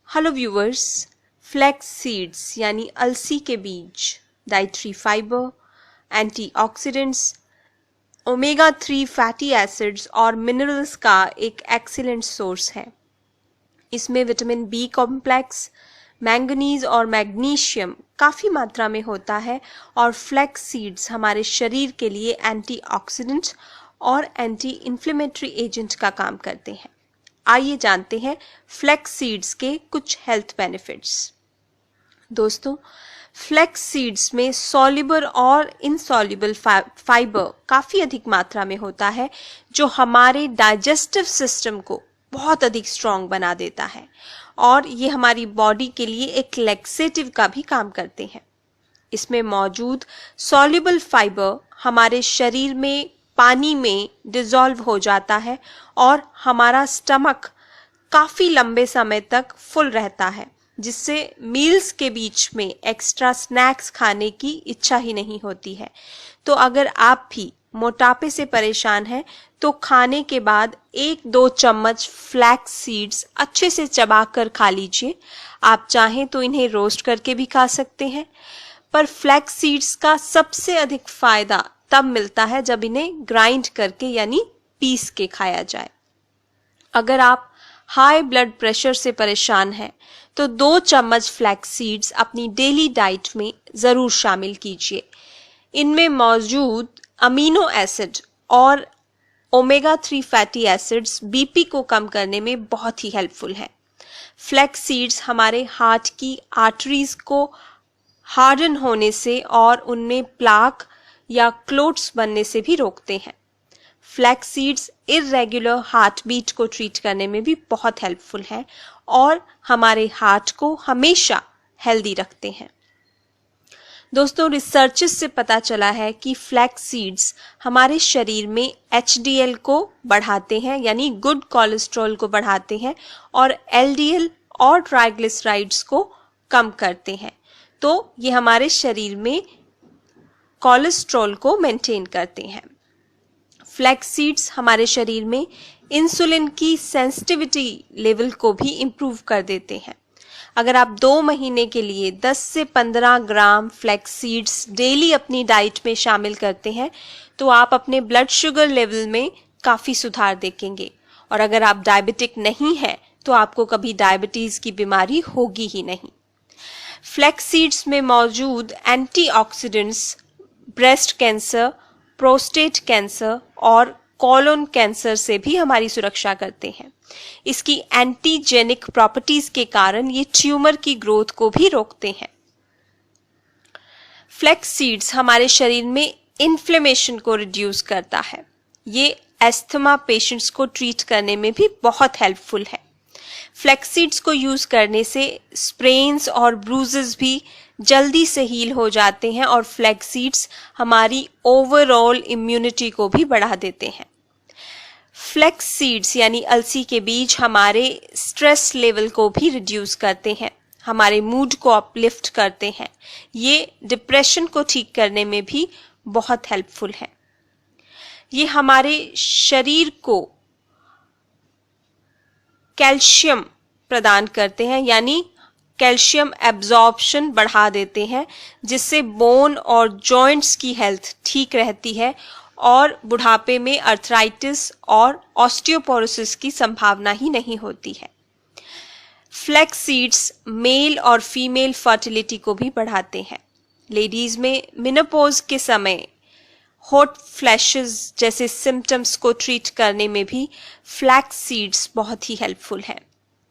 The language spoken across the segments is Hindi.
हेलो व्यूअर्स, फ्लैक्स सीड्स यानी अलसी के बीज dietary fibre, antioxidants, omega 3 fatty acids और मिनरल्स का एक एक्सीलेंट सोर्स है। इसमें विटामिन बी कॉम्प्लेक्स, मैंगनीज और मैग्नीशियम काफ़ी मात्रा में होता है और फ्लैक्स सीड्स हमारे शरीर के लिए एंटीऑक्सीडेंट और एंटी इन्फ्लेमेटरी एजेंट का काम करते हैं। आइए जानते हैं फ्लैक्स सीड्स के कुछ हेल्थ बेनिफिट्स। दोस्तों, फ्लैक्स सीड्स में सॉल्युबल और इनसॉल्युबल फाइबर काफ़ी अधिक मात्रा में होता है, जो हमारे डाइजेस्टिव सिस्टम को बहुत अधिक स्ट्रॉन्ग बना देता है और ये हमारी बॉडी के लिए एक लैक्सेटिव का भी काम करते हैं। इसमें मौजूद सॉल्युबल फाइबर हमारे शरीर में पानी में डिसॉल्व हो जाता है और हमारा स्टमक काफ़ी लंबे समय तक फुल रहता है, जिससे मील्स के बीच में एक्स्ट्रा स्नैक्स खाने की इच्छा ही नहीं होती है। तो अगर आप भी मोटापे से परेशान हैं तो खाने के बाद 1-2 चम्मच फ्लैक्स सीड्स अच्छे से चबाकर खा लीजिए। आप चाहें तो इन्हें रोस्ट करके भी खा सकते हैं, पर फ्लैक्स सीड्स का सबसे अधिक फायदा तब मिलता है जब इन्हें ग्राइंड करके यानी पीस के खाया जाए। अगर आप हाई ब्लड प्रेशर से परेशान हैं तो 2 चम्मच फ्लैक्स सीड्स अपनी डेली डाइट में ज़रूर शामिल कीजिए। इनमें मौजूद अमीनो एसिड और ओमेगा 3 फैटी एसिड्स बीपी को कम करने में बहुत ही हेल्पफुल हैं। फ्लैक्स सीड्स हमारे हार्ट की आर्टरीज को हार्डन होने से और उनमें प्लाक या क्लोट्स बनने से भी रोकते हैं। Flax seeds irregular heart beat को ट्रीट करने में भी बहुत हेल्पफुल हैं और हमारे हार्ट को हमेशा हेल्दी रखते हैं। दोस्तों, रिसर्चेस से पता चला है कि फ्लैक्स सीड्स हमारे शरीर में HDL को बढ़ाते हैं यानी गुड कोलेस्ट्रॉल को बढ़ाते हैं और LDL और ट्राइग्लिसराइड्स को कम करते हैं। तो ये हमारे शरीर में कोलेस्ट्रॉल को मेंटेन करते हैं। फ्लैक्स सीड्स हमारे शरीर में इंसुलिन की सेंसिटिविटी लेवल को भी इम्प्रूव कर देते हैं। अगर आप 2 महीने के लिए 10 से 15 ग्राम फ्लैक्स सीड्स डेली अपनी डाइट में शामिल करते हैं तो आप अपने ब्लड शुगर लेवल में काफ़ी सुधार देखेंगे। और अगर आप डायबिटिक नहीं हैं तो आपको कभी डायबिटीज़ की बीमारी होगी ही नहीं। फ्लैक्स सीड्स में मौजूद antioxidants breast cancer, prostate cancer और कोलोन कैंसर से भी हमारी सुरक्षा करते हैं। इसकी एंटीजेनिक प्रॉपर्टीज के कारण ये ट्यूमर की ग्रोथ को भी रोकते हैं। फ्लैक्स सीड्स हमारे शरीर में इन्फ्लेमेशन को रिड्यूस करता है। ये एस्थमा पेशेंट्स को ट्रीट करने में भी बहुत हेल्पफुल है। फ्लैक्स सीड्स को यूज करने से स्प्रेन्स और ब्रूजेस भी जल्दी से हील हो जाते हैं और फ्लैक्स सीड्स हमारी ओवरऑल इम्यूनिटी को भी बढ़ा देते हैं। फ्लैक्स सीड्स यानी अलसी के बीज हमारे स्ट्रेस लेवल को भी रिड्यूस करते हैं, हमारे मूड को अपलिफ्ट करते हैं। ये डिप्रेशन को ठीक करने में भी बहुत हेल्पफुल है। ये हमारे शरीर को कैल्शियम प्रदान करते हैं यानी कैल्शियम एब्जॉर्प्शन बढ़ा देते हैं, जिससे बोन और जॉइंट्स की हेल्थ ठीक रहती है और बुढ़ापे में अर्थराइटिस और ऑस्टियोपोरोसिस की संभावना ही नहीं होती है। फ्लैक्स सीड्स मेल और फीमेल फर्टिलिटी को भी बढ़ाते हैं। लेडीज में मेनोपॉज के समय हॉट फ्लैशेस जैसे सिम्टम्स को ट्रीट करने में भी फ्लैक्स सीड्स बहुत ही हेल्पफुल हैं।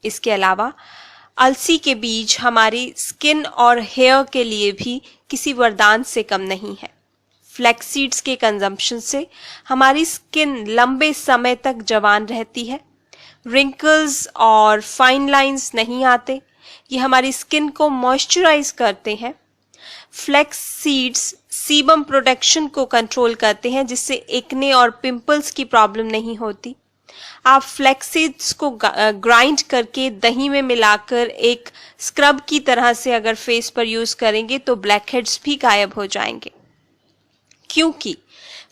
इसके अलावा अलसी के बीज हमारी स्किन और हेयर के लिए भी किसी वरदान से कम नहीं है। फ्लैक्स सीड्स के कंजम्पशन से हमारी स्किन लंबे समय तक जवान रहती है, रिंकल्स और फाइन लाइंस नहीं आते। ये हमारी स्किन को मॉइस्चराइज करते हैं। फ्लैक्स सीड्स सीबम प्रोडक्शन को कंट्रोल करते हैं, जिससे एक्ने और पिंपल्स की प्रॉब्लम नहीं होती। आप फ्लैक्स सीड्स को ग्राइंड करके दही में मिलाकर एक स्क्रब की तरह से अगर फेस पर यूज करेंगे तो ब्लैक हेड्स भी गायब हो जाएंगे, क्योंकि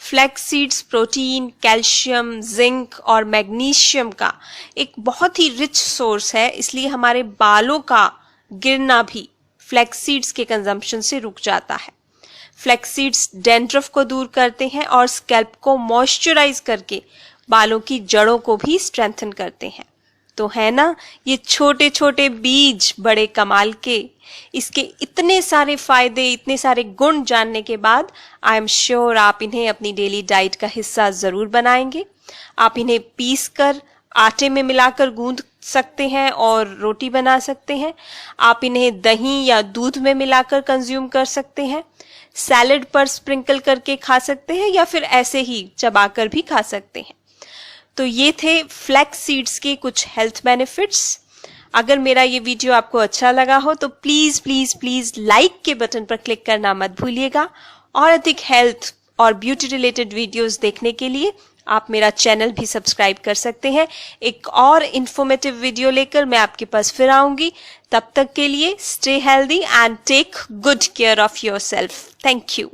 flax seeds protein, calcium, zinc और मैग्नीशियम का एक बहुत ही रिच सोर्स है, इसलिए हमारे बालों का गिरना भी फ्लैक्स सीड्स के कंजम्पशन से रुक जाता है। फ्लैक्स सीड्स डैंड्रफ को दूर करते हैं और स्कैल्प को मॉइस्चराइज करके बालों की जड़ों को भी स्ट्रेंथन करते हैं। तो है ना ये छोटे छोटे बीज बड़े कमाल के। इसके इतने सारे फायदे, इतने सारे गुण जानने के बाद आई एम श्योर आप इन्हें अपनी डेली डाइट का हिस्सा जरूर बनाएंगे। आप इन्हें पीस कर आटे में मिलाकर गूंद सकते हैं और रोटी बना सकते हैं। आप इन्हें दही या दूध में मिलाकर कंज्यूम कर सकते हैं, सैलेड पर स्प्रिंकल करके खा सकते हैं या फिर ऐसे ही चबाकर भी खा सकते हैं। तो ये थे फ्लैक्स सीड्स के कुछ हेल्थ बेनिफिट्स। अगर मेरा ये वीडियो आपको अच्छा लगा हो तो प्लीज प्लीज प्लीज लाइक के बटन पर क्लिक करना मत भूलिएगा। और अधिक हेल्थ और ब्यूटी रिलेटेड वीडियोस देखने के लिए आप मेरा चैनल भी सब्सक्राइब कर सकते हैं। एक और इंफॉर्मेटिव वीडियो लेकर मैं आपके पास फिर आऊंगी। तब तक के लिए stay healthy and take good care of yourself. Thank you.